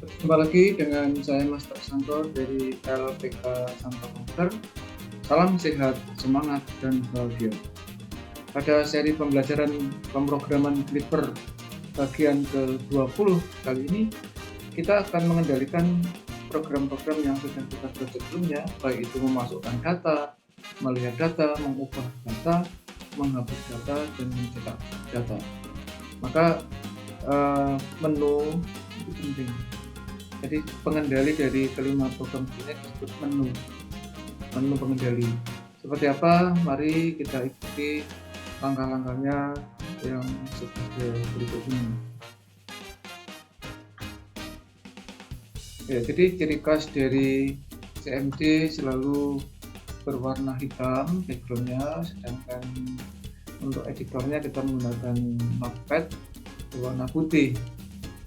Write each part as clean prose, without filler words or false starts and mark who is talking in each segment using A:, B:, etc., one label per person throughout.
A: Jumpa lagi dengan saya Mas Santo dari LPK Santo Komputer. Salam sehat, semangat, dan bahagia. Pada seri pembelajaran pemrograman Clipper bagian ke-20 kali ini, kita akan mengendalikan program-program yang sudah kita buat sebelumnya, baik itu memasukkan data, melihat data, mengubah data, menghapus data, dan mencetak data. Maka menu itu penting. Jadi pengendali dari kelima program ini disebut menu pengendali. Seperti apa? Mari kita ikuti langkah-langkahnya yang sebagai berikut ini. Ya, jadi ciri khas dari CMD selalu berwarna hitam backgroundnya, sedangkan untuk editornya kita menggunakan notepad berwarna putih,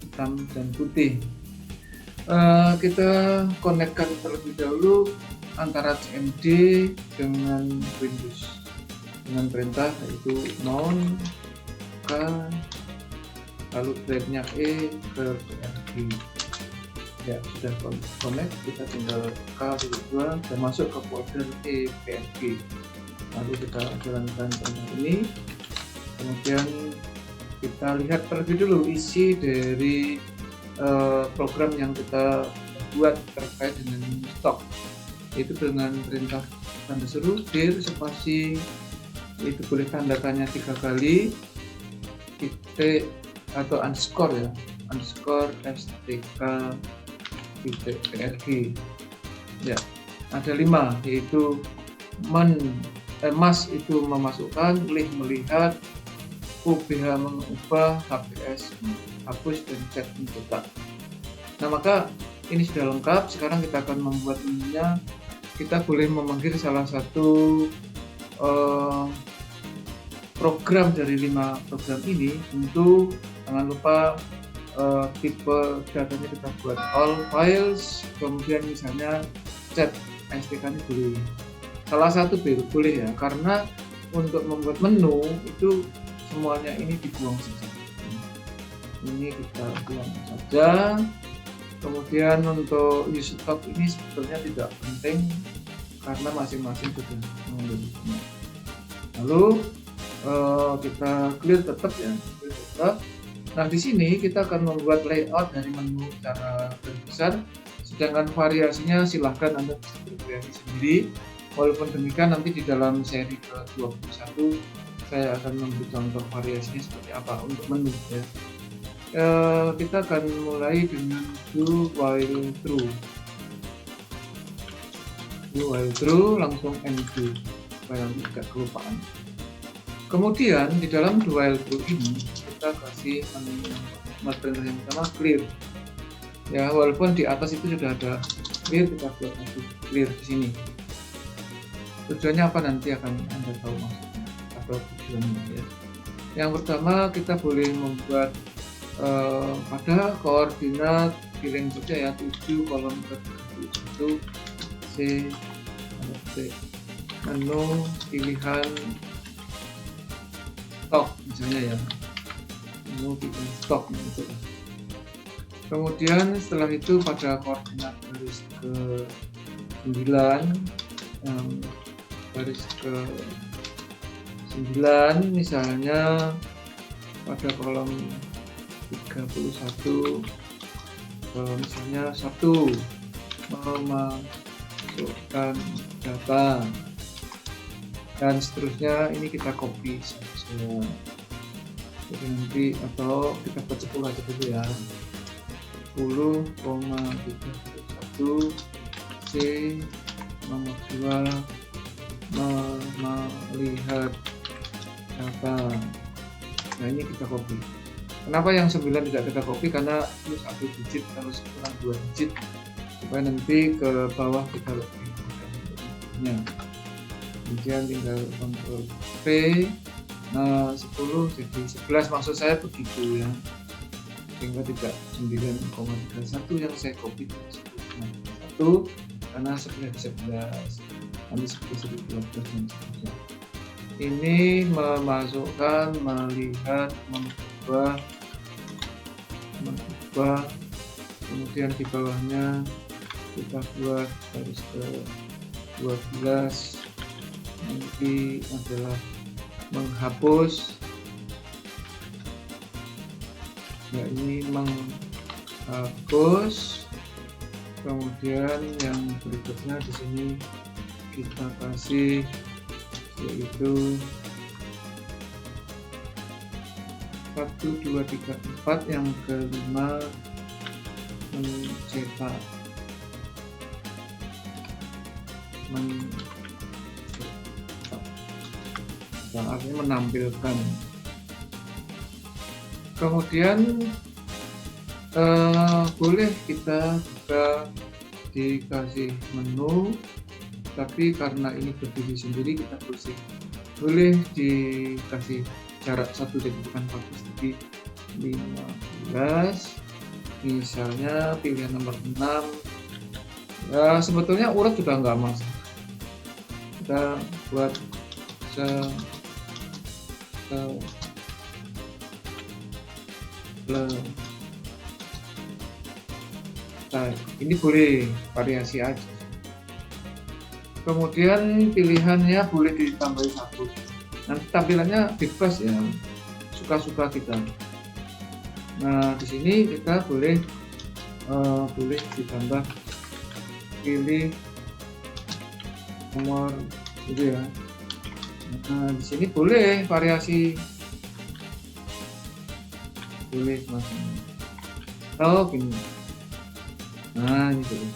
A: hitam dan putih. Kita konekkan terlebih dahulu antara CMD dengan Windows dengan perintah yaitu mount K lalu drive-nya E ke PRG. Ya, sudah connect, kita tinggal K2 dan masuk ke folder E PRG. Lalu kita jalankan perintah ini, kemudian kita lihat terlebih dulu isi dari program yang kita buat terkait dengan stok, itu dengan perintah tanda seru dir spasi, itu boleh tanda tanya 3 kali, titik atau underscore ya, underscore stk titik prg. Ya, ada 5, yaitu mas itu memasukkan, lih melihat, UBH mengubah, HPS hapus, dan chat mencetak. Nah, maka ini sudah lengkap. Sekarang kita akan membuat menunya. Kita boleh memanggil salah satu program dari 5 program ini. Tentu jangan lupa tipe datanya kita buat all files, kemudian misalnya chat STK ini boleh. Salah satu boleh ya, karena untuk membuat menu itu semuanya ini dibuang saja. Ini kita buang saja. Kemudian untuk use stock ini sebetulnya tidak penting karena masing-masing sudah memilikinya. Lalu kita clear tetap ya, clear tetap. Nah, di sini kita akan membuat layout dari menu secara besar, sedangkan variasinya silahkan Anda bisa bervariasi sendiri. Walaupun demikian nanti di dalam seri ke-21 saya akan memberi contoh variasinya seperti apa untuk menu ya. Kita akan mulai dengan do while true. Do while true langsung undo supaya tidak kelupaan. Kemudian di dalam do while true ini kita kasih perintah yang pertama clear. Ya, walaupun di atas itu sudah ada clear, kita buat lagi clear di sini. Tujuannya apa nanti akan Anda tahu maksudnya atau tujuannya ya. Yang pertama kita boleh membuat pada koordinat pilih saja ya 7 kolom ke-1 C menu pilihan stok misalnya ya, menu pilihan stok gitu. Kemudian setelah itu pada koordinat garis ke-9 garis ke-9 misalnya pada kolom 31 misalnya 1 memasukkan data dan seterusnya. Ini kita copy saja jadi nanti, atau kita buat 10 aja dulu ya, 10,31 C nomor 2 melihat data. Nah, ini kita copy. Kenapa yang 9 tidak kita copy? Karena itu 1 digit harus kurang 2 digit supaya nanti ke bawah kita lebih mudahnya. Kemudian tinggal Ctrl V. Nah, 10 jadi 11, maksud saya begitu ya, sehingga tidak 9,31 yang saya copy 10,1 karena 11 nanti 10, 12 dan seterusnya. Ini memasukkan, melihat, mengubah kemudian di bawahnya kita buat garis ke 12. Nanti adalah menghapus, ya ini menghapus. Kemudian yang berikutnya di sini kita kasih yaitu 1, 2, 3, 4. Yang kelima mencetak, yang artinya menampilkan. Kemudian boleh kita juga dikasih menu, tapi karena ini berdiri sendiri kita boleh dikasih jarak 1 bukan 14 tapi 15. Misalnya pilihan nomor 6, ya sebetulnya urat juga nggak masalah, kita buat ini boleh variasi aja. Kemudian pilihannya boleh ditambahin 1. Nanti tampilannya bebas ya, suka-suka kita. Nah di sini kita boleh ditambah, pilih nomor gitu ya. Nah di sini boleh variasi, boleh semacam atau gini. Nah ini boleh.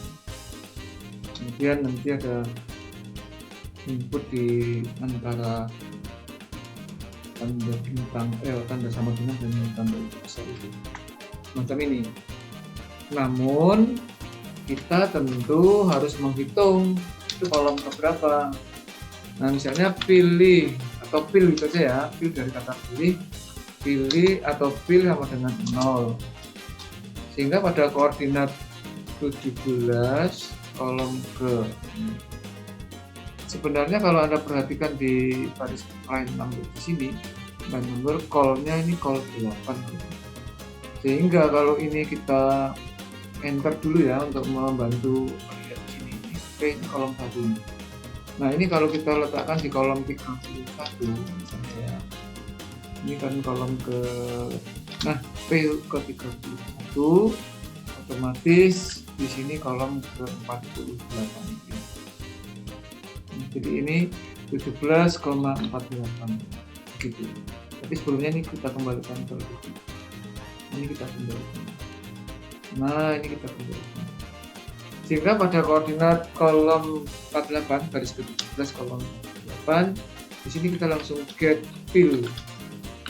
A: Kemudian nanti ada input di antara tanda bintang tanda sama dengan dan tanda besar itu macam ini. Namun kita tentu harus menghitung itu kolom keberapa. Nah misalnya pilih atau pil gitu aja ya, pil dari kata pilih atau pil sama dengan 0, sehingga pada koordinat 17 kolom ke, sebenarnya kalau Anda perhatikan di baris line number di sini, line number call-nya ini call 8, sehingga kalau ini kita enter dulu ya untuk membantu melihat di sini. Oke, ini kolom 1. Nah ini kalau kita letakkan di kolom 31 misalnya ya, ini kan kolom ke, nah P ke 31, otomatis di sini kolom ke 48 ini. Jadi ini 17,48 gitu. Tapi sebelumnya ini kita kembalikan ke ini, kita kembalikan. Nah ini kita kembalikan, sehingga pada koordinat kolom 48 garis ke-17 kolom 48 di sini kita langsung get fill.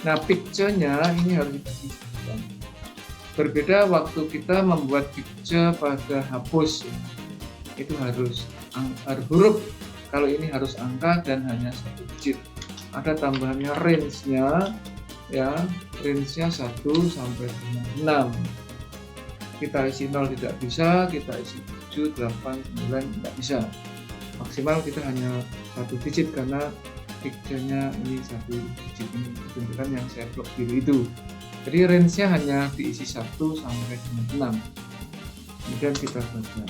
A: Nah picture-nya ini harus dikasih 9. Berbeda waktu kita membuat picture pada hapus ya. Itu harus huruf, kalau ini harus angka dan hanya 1 digit. Ada tambahannya range-nya ya, range-nya 1 sampai dengan 6. Kita isi 0 tidak bisa, kita isi 7, 8, 9 tidak bisa. Maksimal kita hanya 1 digit karena picture-nya ini 1 digit, ini tunjukkan yang saya blok biru itu. Jadi range-nya hanya diisi 1 sampai dengan 6. Kemudian kita baca.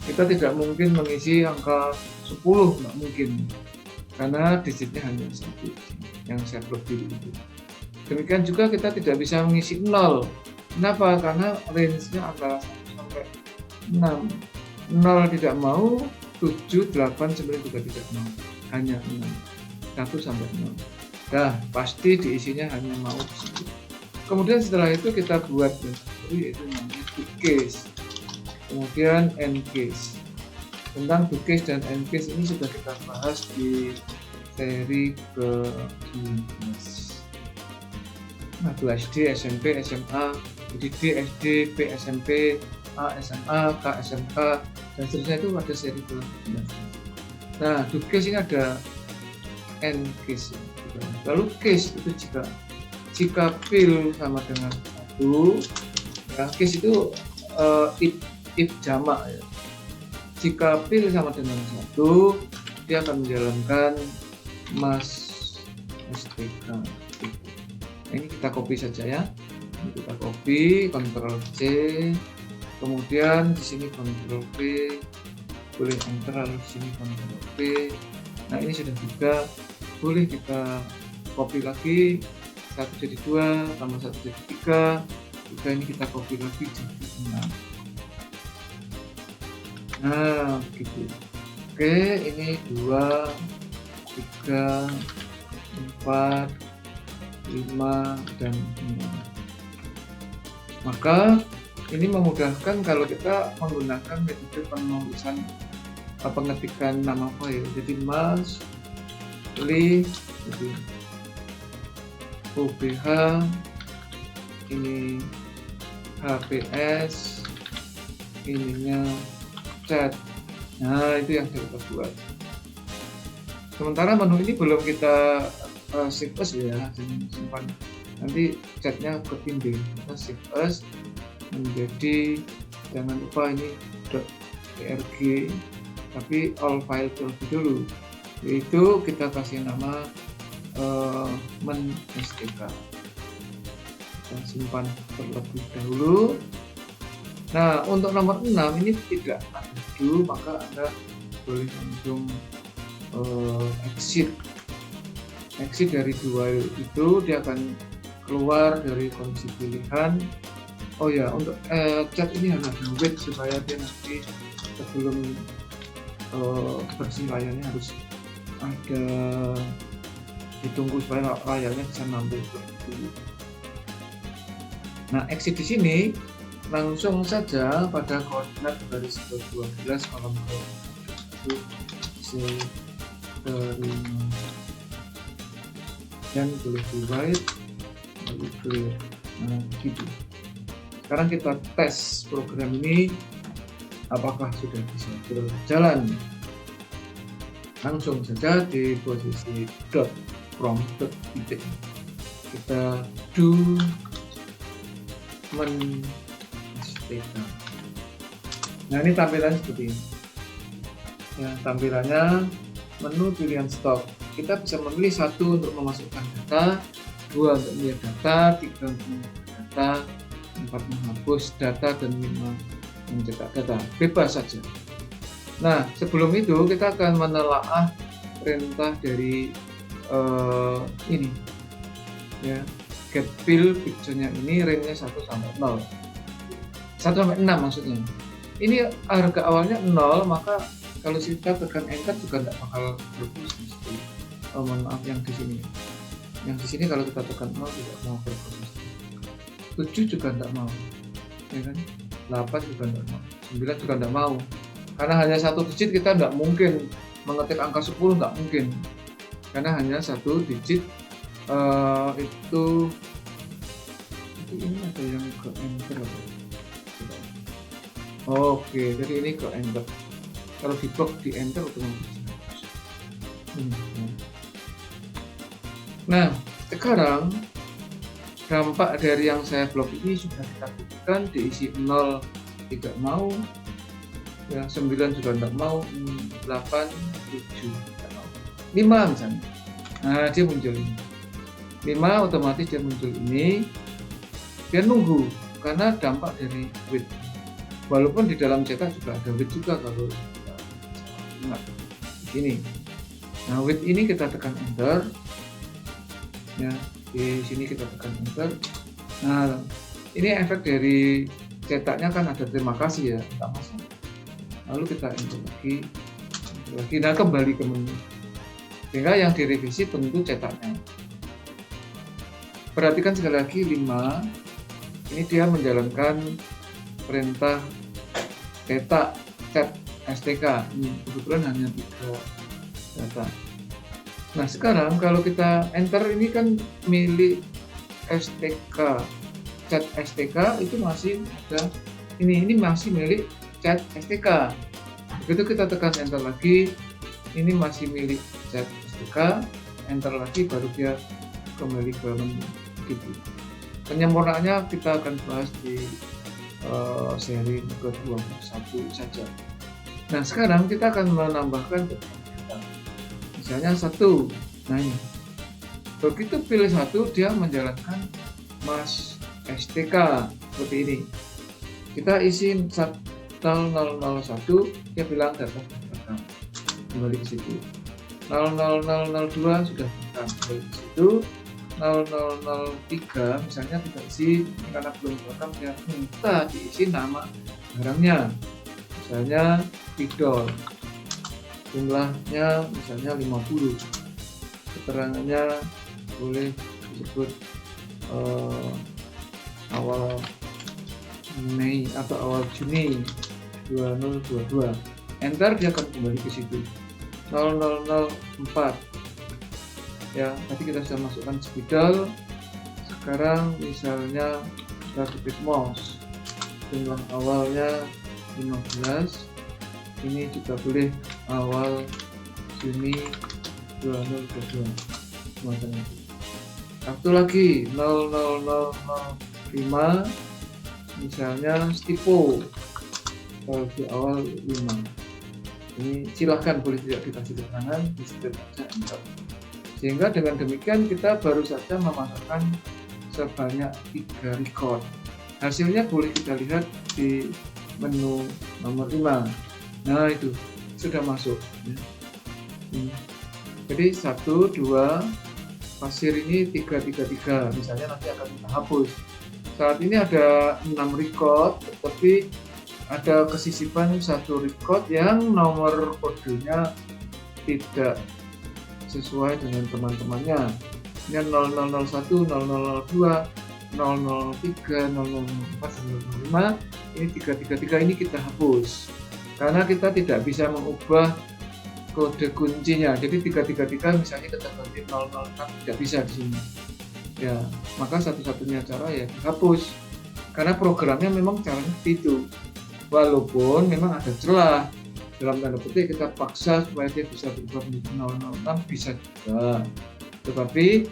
A: Kita tidak mungkin mengisi angka 10, nggak mungkin, karena digitnya hanya 1 yang saya blok biru itu. Demikian juga kita tidak bisa mengisi 0. Kenapa? Karena range-nya antara 1 sampai 6. 0 tidak mau, 7, 8, 9 juga tidak mau. Hanya 6. 1 sampai 0. Nah, pasti diisinya hanya mau 10. Kemudian setelah itu kita buat yang satu, yaitu namanya do case. Kemudian end case. Tentang do case dan end case ini sudah kita bahas di seri ke-15. Nah, SD, SMP, SMA, jadi D, SD, P, SMP, A, SMA, K, SMK, dan seterusnya itu ada seri ke-15. Nah, do case ini ada end case. Lalu case itu jika fill sama dengan 1, ya, case itu if jamak ya. Jika fill sama dengan 1, dia akan menjalankan STK. Ini kita copy saja ya. Ini kita copy, Ctrl C, Kemudian di sini Ctrl V, boleh enter, lalu di sini Ctrl V. Nah ini sudah 3, boleh kita copy lagi, 1 jadi 2, tambah 1 jadi 3, ini kita copy lagi jadi 6. Nah begitu. Oke, ini 2, 3, 4, 5, dan 6. Maka ini memudahkan kalau kita menggunakan metode penulisan pengetikan nama file. Jadi mas li, jadi OBH, ini HPS, ininya chat. Nah itu yang kita buat. Sementara menu ini belum kita save as ya, simpan. Nanti chatnya ketindih. Kita save as menjadi, jangan lupa ini .prg, tapi all file terlebih dulu. Yaitu kita kasih nama men.stk. Kita simpan terlebih dahulu. Nah untuk nomor 6 ini tidak ada dulu, maka Anda boleh langsung exit dari 2 itu, dia akan keluar dari kondisi pilihan. Oh ya, untuk chat ini harus ada wait supaya dia nanti sebelum versi layarnya harus ada, ditunggu supaya layarnya bisa nampil dulu. Nah exit di sini langsung saja pada koordinat garis 12 kolom 1 dan boleh di write lalu clear. Nah gitu. Sekarang kita tes program ini apakah sudah bisa berjalan. Langsung saja di posisi prompt titik kita do men.stk. Nah ini tampilan seperti ini ya, tampilannya menu pilihan stok. Kita bisa memilih 1 untuk memasukkan data, 2 untuk melihat data, 3 untuk melihat data, 4 menghapus data, dan 5 mencetak data. Bebas saja. Nah sebelum itu kita akan menelaah perintah dari ini ya, get fill picture-nya ini range-nya 1 sampai 0, 1 sampai 6 maksudnya. Ini harga awalnya 0, maka kalau kita tekan enter juga tidak bakal berproses. Mohon maaf yang di sini. Yang di sini kalau kita tekan 0 tidak mau berproses. 7 juga tidak mau, ya kan? 8 juga tidak mau, 9 juga tidak mau. Karena hanya 1 digit kita tidak mungkin mengetik angka 10, nggak mungkin. Karena hanya 1 digit itu ini ada yang ke enter. Oke, jadi ini ke enter. Kalau di blok di enter otomatis. Nah, sekarang dampak dari yang saya blok ini sudah kita buktikan. Diisi 0 tidak mau, ya 9 juga tidak mau, 8, 7 tidak mau, 5 misalnya. Nah dia muncul ini 5, otomatis dia muncul ini. Dia nunggu karena dampak dari wait. Walaupun di dalam cetak juga ada wait juga kalau ingat di sini. Nah wait ini kita tekan enter ya, di sini kita tekan enter. Nah ini efek dari cetaknya kan ada terima kasih ya, tak masalah. Lalu kita enter lagi. Nah kembali ke menu, sehingga yang direvisi tentu cetaknya. Perhatikan sekali lagi 5 ini dia menjalankan perintah cetak chat STK. Ini kebetulan hanya 3 data. Nah sekarang kalau kita enter ini kan milik STK, chat STK itu masih ada, ini masih milik chat STK. Begitu kita tekan enter lagi, ini masih milik chat STK, enter lagi baru dia kembali ke menu. Gitu. Penyempurnaannya kita akan bahas di seri ke-21 saja. Nah sekarang kita akan menambahkan data. Misalnya 1. Nah ini begitu pilih 1 dia menjalankan mas STK seperti ini. Kita isi 0001, dia bilang data rekam, kembali ke situ. 00002 sudah rekam, kembali ke situ. 0003 misalnya tidak isi karena belum rekam, dia minta diisi nama barangnya, misalnya pidol, jumlahnya misalnya 50, keterangannya boleh disebut awal Mei atau awal Juni 2022. Enter, dia akan kembali ke situ. 0004 ya, tadi kita sudah masukkan spidol. Sekarang misalnya grafik mouse, jumlah awalnya 15, ini juga boleh awal Juni 2022 semacam itu. Satu lagi 00005 misalnya stipo di awal 5. Ini silahkan boleh tidak dikasih keterangan, di situ saja enter. Sehingga dengan demikian kita baru saja memasukkan sebanyak 3 record. Hasilnya boleh kita lihat di menu nomor 5. Nah, itu sudah masuk ya. Jadi 1, 2 pasir ini 3, misalnya nanti akan kita hapus. Saat ini ada 6 record, tetapi ada kesisipan 1 record yang nomor kodenya tidak sesuai dengan teman-temannya. Ini 0001, 0002, 003, 004, 005. Ini 333 ini kita hapus karena kita tidak bisa mengubah kode kuncinya. Jadi 333 misalnya kita ganti 006 tidak bisa di sini. Ya, maka satu-satunya cara ya dihapus. Karena programnya memang caranya itu. Walaupun memang ada celah, dalam tanda petik kita paksa supaya dia bisa berubah menjadi 006 bisa juga. Tetapi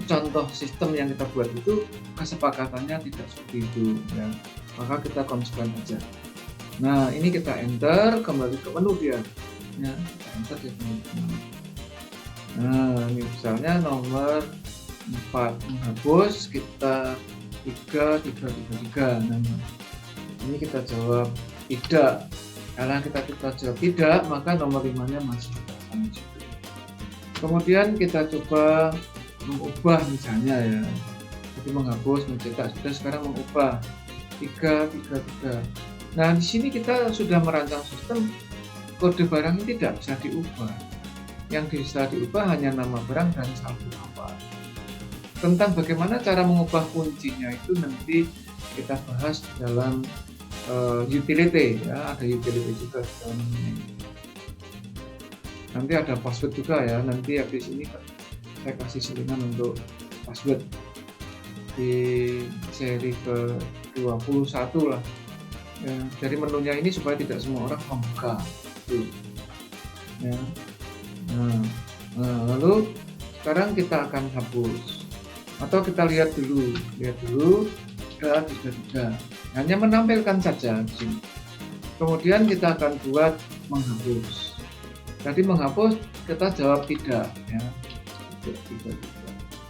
A: contoh sistem yang kita buat itu kesepakatannya tidak seperti itu ya. Maka kita konsisten aja. Nah, ini kita enter, kembali ke menu dia. Ya, kita enter dia kembali ke menu. Nah, ini misalnya nomor 4 menghapus, kita 3. Nah, ini kita jawab tidak. Karena kita jawab tidak, maka nomor 5-nya masih di situ. Kemudian kita coba mengubah misalnya ya. Jadi menghapus, mencetak, sudah sekarang mengubah 3. Nah, di sini kita sudah merancang sistem kode barang ini tidak bisa diubah. Yang bisa diubah hanya nama barang dan saldo apa. Tentang bagaimana cara mengubah kuncinya itu nanti kita bahas dalam utility ya, ada utility juga di dalam ini. Nanti ada password juga ya, nanti habis ini saya kasih selingan untuk password di seri ke-21 lah ya. Dari menunya ini supaya tidak semua orang membuka tuh. Ya. Nah, lalu sekarang kita akan hapus atau kita lihat dulu 3 hanya menampilkan saja di sini. Kemudian kita akan buat menghapus. Jadi menghapus kita jawab tidak ya.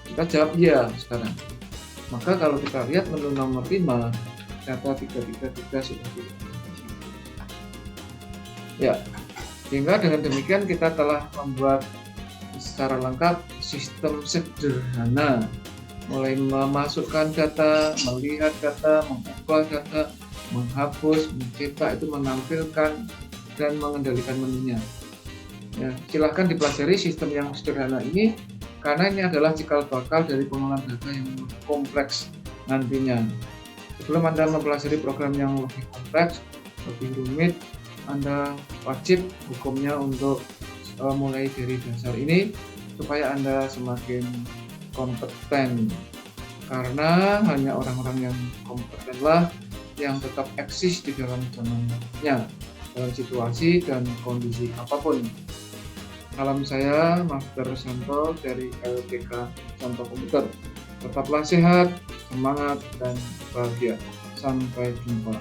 A: Kita jawab iya sekarang. Maka kalau kita lihat menu nomor 5, data 333 sudah tidak. Ya, sehingga dengan demikian kita telah membuat secara lengkap sistem sederhana, mulai memasukkan data, melihat data, mengubah data, menghapus, mencetak, itu menampilkan dan mengendalikan menunya. Ya, silahkan dipelajari sistem yang sederhana ini karena ini adalah cikal bakal dari pengolahan data yang kompleks nantinya. Sebelum Anda mempelajari program yang lebih kompleks, lebih rumit, Anda wajib hukumnya untuk mulai dari dasar ini supaya Anda semakin kompeten, karena hanya orang-orang yang kompetenlah yang tetap eksis di dalam zamannya, dalam situasi dan kondisi apapun. Salam saya, Master Santo dari LPK Santo Komputer. Tetaplah sehat, semangat, dan bahagia. Sampai jumpa.